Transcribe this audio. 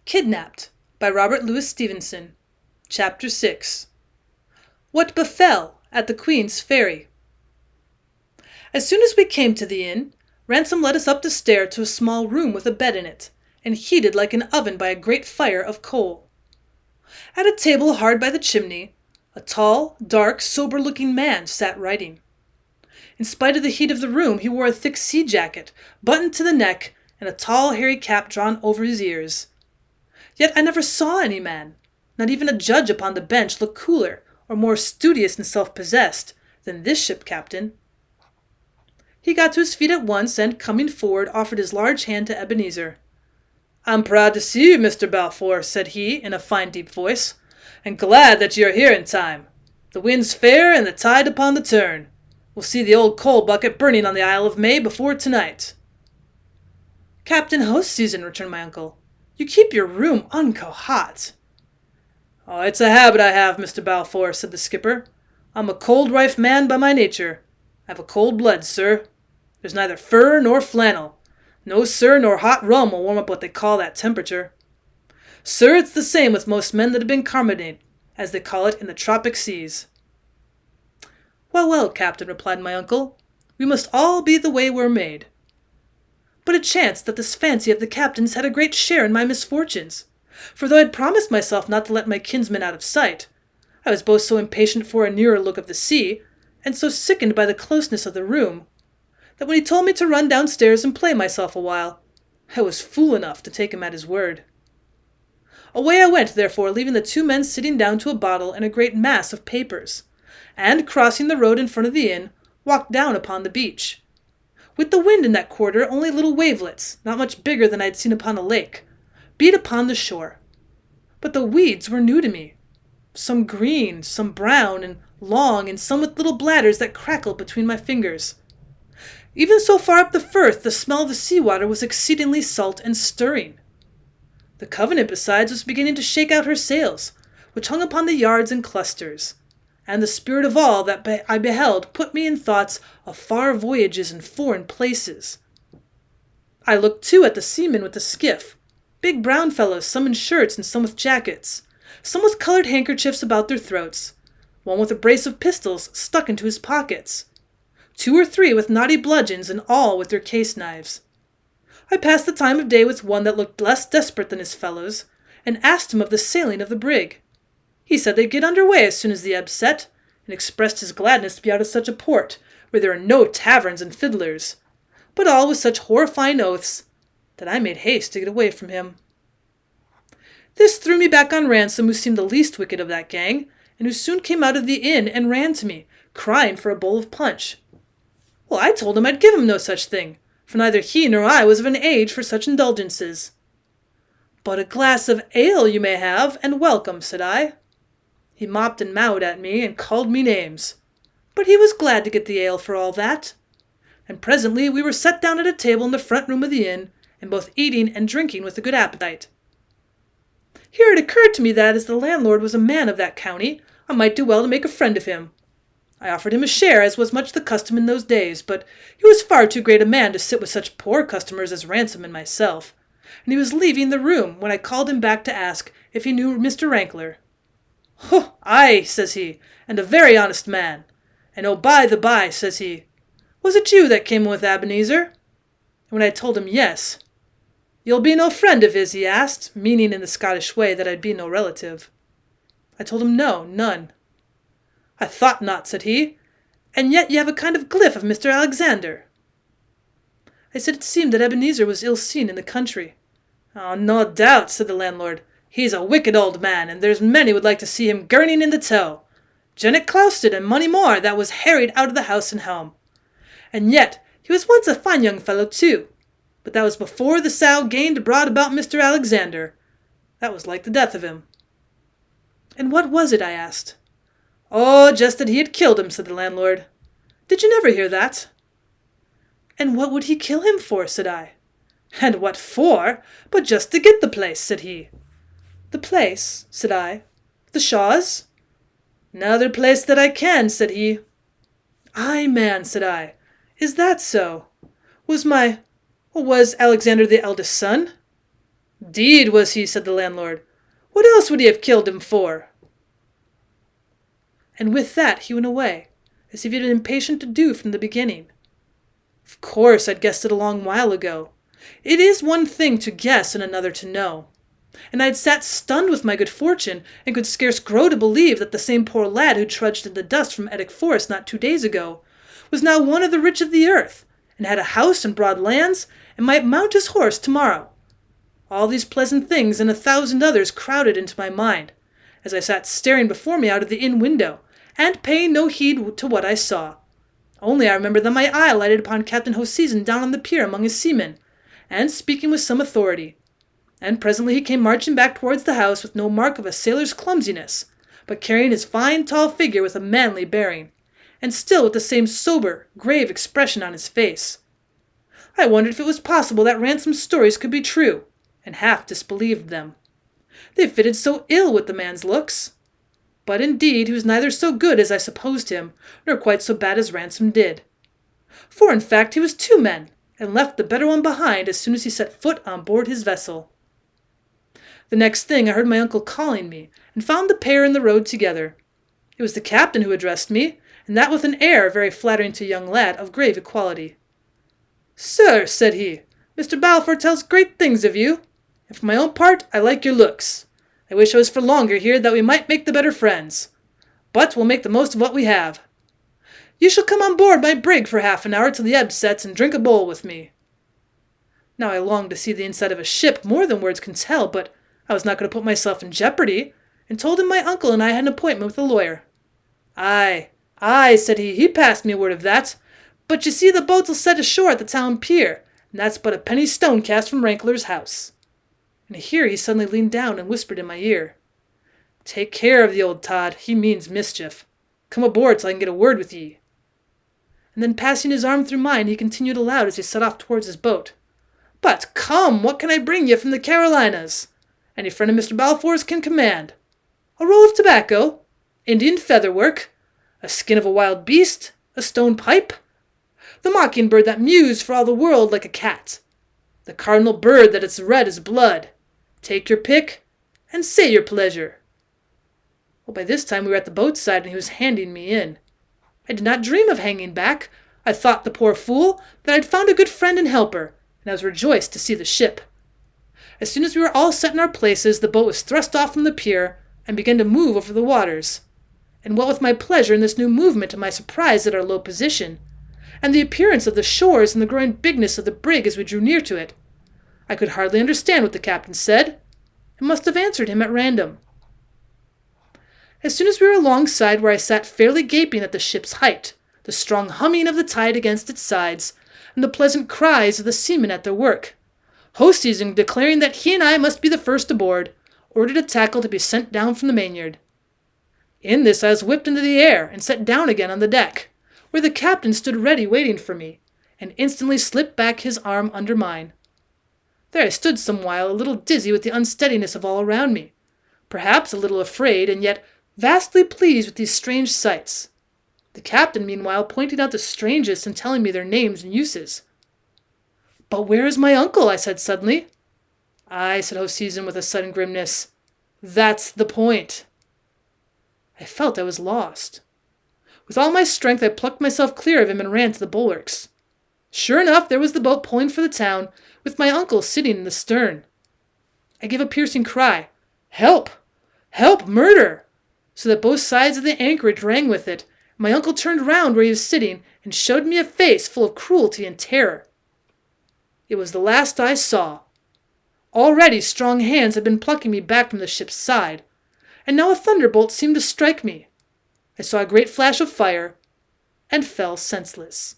Kidnapped by Robert Louis Stevenson. Chapter 6. What befell at the Queen's Ferry. As soon as we came to the inn, Ransom led us up the stair to a small room with a bed in it, and heated like an oven by a great fire of coal. At a table hard by the chimney, a tall, dark, sober-looking man sat writing. In spite of the heat of the room, he wore a thick sea jacket, buttoned to the neck, and a tall, hairy cap drawn over his ears. Yet I never saw any man, not even a judge upon the bench, look cooler or more studious and self-possessed than this ship captain. He got to his feet at once and, coming forward, offered his large hand to Ebenezer. "I'm proud to see you, Mr. Balfour," said he, in a fine deep voice, "and glad that you are here in time. The wind's fair and the tide upon the turn. We'll see the old coal bucket burning on the Isle of May before tonight." "Captain Host Season," returned my uncle, "you keep your room unco-hot." "Oh, it's a habit I have, Mr. Balfour," said the skipper. "I'm a cold-rife man by my nature. I've a cold blood, sir. There's neither fur nor flannel. No, sir, nor hot rum will warm up what they call that temperature. Sir, it's the same with most men that have been carbonated, as they call it in the tropic seas." "Well, well, Captain," replied my uncle, "we must all be the way we're made." But it chanced that this fancy of the captain's had a great share in my misfortunes, for though I had promised myself not to let my kinsman out of sight, I was both so impatient for a nearer look of the sea, and so sickened by the closeness of the room, that when he told me to run downstairs and play myself a while, I was fool enough to take him at his word. Away I went, therefore, leaving the two men sitting down to a bottle and a great mass of papers, and, crossing the road in front of the inn, walked down upon the beach. With the wind in that quarter, only little wavelets, not much bigger than I had seen upon a lake, beat upon the shore. But the weeds were new to me, some green, some brown and long, and some with little bladders that crackled between my fingers. Even so far up the firth, the smell of the sea-water was exceedingly salt and stirring. The Covenant, besides, was beginning to shake out her sails, which hung upon the yards in clusters, and the spirit of all that I beheld put me in thoughts of far voyages and foreign places. I looked, too, at the seamen with the skiff, big brown fellows, some in shirts and some with jackets, some with colored handkerchiefs about their throats, one with a brace of pistols stuck into his pockets, 2 or 3 with knotty bludgeons, and all with their case-knives. I passed the time of day with one that looked less desperate than his fellows, and asked him of the sailing of the brig. He said they'd get under way as soon as the ebb set, and expressed his gladness to be out of such a port, where there are no taverns and fiddlers, but all with such horrifying oaths, that I made haste to get away from him. This threw me back on Ransom, who seemed the least wicked of that gang, and who soon came out of the inn and ran to me, crying for a bowl of punch. Well, I told him I'd give him no such thing, for neither he nor I was of an age for such indulgences. "But a glass of ale you may have, and welcome," said I. He mopped and mowed at me, and called me names, but he was glad to get the ale for all that. And presently we were set down at a table in the front room of the inn, and both eating and drinking with a good appetite. Here it occurred to me that, as the landlord was a man of that county, I might do well to make a friend of him. I offered him a share, as was much the custom in those days, but he was far too great a man to sit with such poor customers as Ransom and myself, and he was leaving the room when I called him back to ask if he knew Mr. Rankler. "Oh, aye," says he, "and a very honest man. And oh, by the by," says he, "was it you that came in with Ebenezer?" And when I told him yes, "You'll be no friend of his?" he asked, meaning in the Scottish way that I'd be no relative. I told him no, none. "I thought not," said he, "and yet ye have a kind of gliff of Mr. Alexander." I said it seemed that Ebenezer was ill seen in the country. "Oh, no doubt," said the landlord. "He's a wicked old man, and there's many would like to see him gurning in the tow. Jennet Clouston and mony more that was harried out of the house and home. And yet he was once a fine young fellow too, but that was before the sow gained abroad about Mr. Alexander. That was like the death of him." "And what was it?" I asked. "Oh, just that he had killed him," said the landlord. "Did you never hear that?" "And what would he kill him for?" said I. "And what for? But just to get the place," said he. "The place?" said I. "The Shaws?" "Another place that I can," said he. "Aye, man," said I. "Is that so? Was Alexander the eldest son?" "'Deed was he," said the landlord. "What else would he have killed him for?" And with that he went away, as if he had been impatient to do from the beginning. Of course I'd guessed it a long while ago. It is one thing to guess and another to know. And I had sat stunned with my good fortune, and could scarce grow to believe that the same poor lad who trudged in the dust from Ettrick Forest not 2 days ago was now one of the rich of the earth, and had a house and broad lands, and might mount his horse tomorrow. All these pleasant things and 1,000 others crowded into my mind, as I sat staring before me out of the inn window, and paying no heed to what I saw. Only I remember that my eye lighted upon Captain Hoseason down on the pier among his seamen, and speaking with some authority. And presently he came marching back towards the house with no mark of a sailor's clumsiness, but carrying his fine tall figure with a manly bearing, and still with the same sober, grave expression on his face. I wondered if it was possible that Ransom's stories could be true, and half disbelieved them. They fitted so ill with the man's looks. But indeed he was neither so good as I supposed him, nor quite so bad as Ransom did. For in fact he was 2 men, and left the better one behind as soon as he set foot on board his vessel. The next thing I heard my uncle calling me, and found the pair in the road together. It was the captain who addressed me, and that with an air very flattering to a young lad of grave equality. "Sir," said he, "Mr. Balfour tells great things of you, and for my own part I like your looks. I wish I was for longer here, that we might make the better friends. But we'll make the most of what we have. You shall come on board my brig for half an hour till the ebb sets, and drink a bowl with me." Now I longed to see the inside of a ship more than words can tell, but I was not going to put myself in jeopardy, and told him my uncle and I had an appointment with a lawyer. "Aye, aye," said he passed me word of that. "But you see the boats'll set ashore at the town pier, and that's but a penny stone cast from Rankler's house." And here he suddenly leaned down and whispered in my ear, "Take care of the old Tod, he means mischief. Come aboard till I can get a word with ye." And then passing his arm through mine, he continued aloud as he set off towards his boat, "But come, what can I bring you from the Carolinas? Any friend of Mr. Balfour's can command. A roll of tobacco, Indian featherwork, a skin of a wild beast, a stone pipe, the mockingbird that mews for all the world like a cat, the cardinal bird that it's red as blood. Take your pick, and say your pleasure." Well, by this time we were at the boat side, and he was handing me in. I did not dream of hanging back. I thought, the poor fool, that I had found a good friend and helper, and I was rejoiced to see the ship. As soon as we were all set in our places, the boat was thrust off from the pier, and began to move over the waters. And what with my pleasure in this new movement and my surprise at our low position, and the appearance of the shores and the growing bigness of the brig as we drew near to it, I could hardly understand what the captain said, and must have answered him at random. As soon as we were alongside, where I sat fairly gaping at the ship's height, the strong humming of the tide against its sides, and the pleasant cries of the seamen at their work, Hoseason, declaring that he and I must be the first aboard, ordered a tackle to be sent down from the mainyard. In this I was whipped into the air and set down again on the deck, where the captain stood ready waiting for me, and instantly slipped back his arm under mine. There I stood some while, a little dizzy with the unsteadiness of all around me, perhaps a little afraid, and yet vastly pleased with these strange sights. The captain, meanwhile, pointing out the strangest and telling me their names and uses. "But where is my uncle?" I said suddenly. "Aye," said Hoseason with a sudden grimness. "That's the point." I felt I was lost. With all my strength I plucked myself clear of him and ran to the bulwarks. Sure enough, there was the boat pulling for the town, with my uncle sitting in the stern. I gave a piercing cry, "Help! Help! Murder!" so that both sides of the anchorage rang with it. My uncle turned round where he was sitting, and showed me a face full of cruelty and terror. It was the last I saw. Already strong hands had been plucking me back from the ship's side, and now a thunderbolt seemed to strike me. I saw a great flash of fire, and fell senseless.